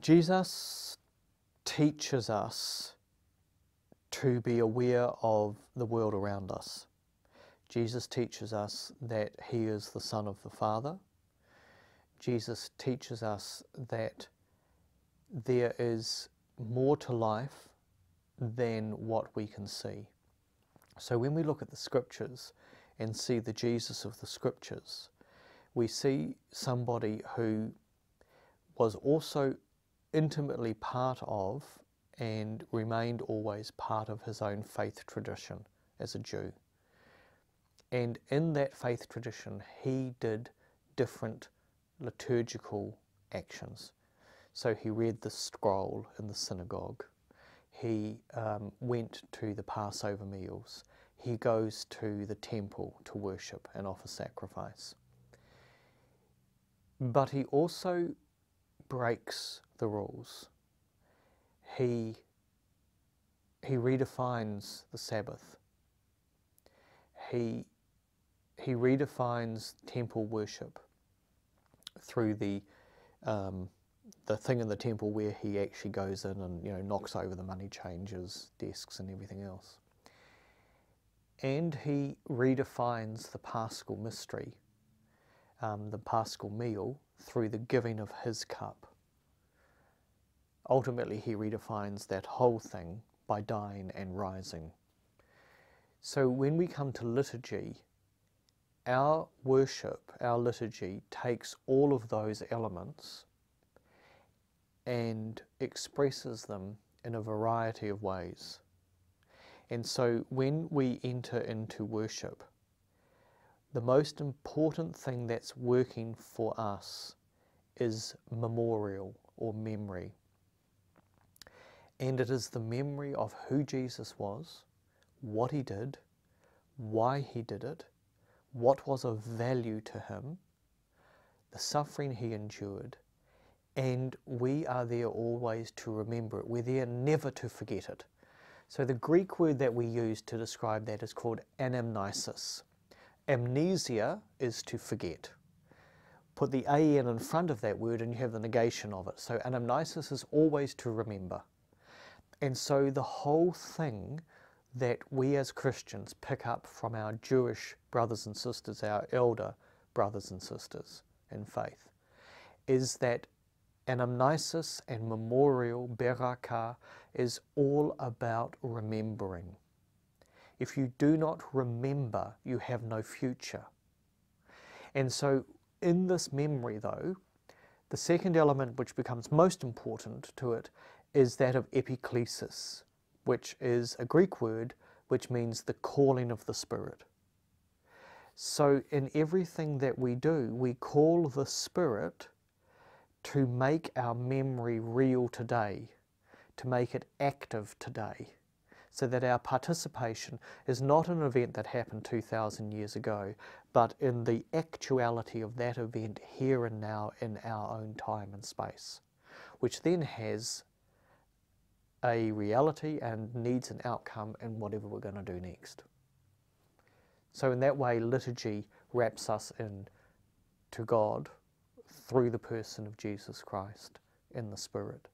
Jesus teaches us to be aware of the world around us. Jesus teaches us that he is the Son of the Father. Jesus teaches us that there is more to life than what we can see. So when we look at the Scriptures and see the Jesus of the Scriptures, we see somebody who was also intimately part of and remained always part of his own faith tradition as a Jew. And in that faith tradition, he did different liturgical actions. So he read the scroll in the synagogue. He went to the Passover meals. He goes to the temple to worship and offer sacrifice. But he also breaks the rules. He redefines the Sabbath. He redefines temple worship through the thing in the temple where he actually goes in and knocks over the money changers, desks and everything else. And he redefines the Paschal mystery, the Paschal meal, through the giving of his cup. Ultimately, he redefines that whole thing by dying and rising. So when we come to liturgy, our worship, our liturgy, takes all of those elements and expresses them in a variety of ways. And so when we enter into worship, the most important thing that's working for us is memorial or memory. And it is the memory of who Jesus was, what he did, why he did it, what was of value to him, the suffering he endured, and we are there always to remember it. We're there never to forget it. So the Greek word that we use to describe that is called anamnesis. Amnesia is to forget. Put the an in front of that word and you have the negation of it. So anamnesis is always to remember. And so the whole thing that we as Christians pick up from our Jewish brothers and sisters, our elder brothers and sisters in faith, is that anamnesis and memorial, berakah, is all about remembering. If you do not remember, you have no future. And so in this memory though, the second element which becomes most important to it is that of epiklesis, which is a Greek word which means the calling of the Spirit. So in everything that we do, we call the Spirit to make our memory real today, to make it active today, so that our participation is not an event that happened 2,000 years ago, but in the actuality of that event here and now in our own time and space, which then has a reality and needs an outcome in whatever we're going to do next. So in that way, liturgy wraps us in to God through the person of Jesus Christ in the Spirit.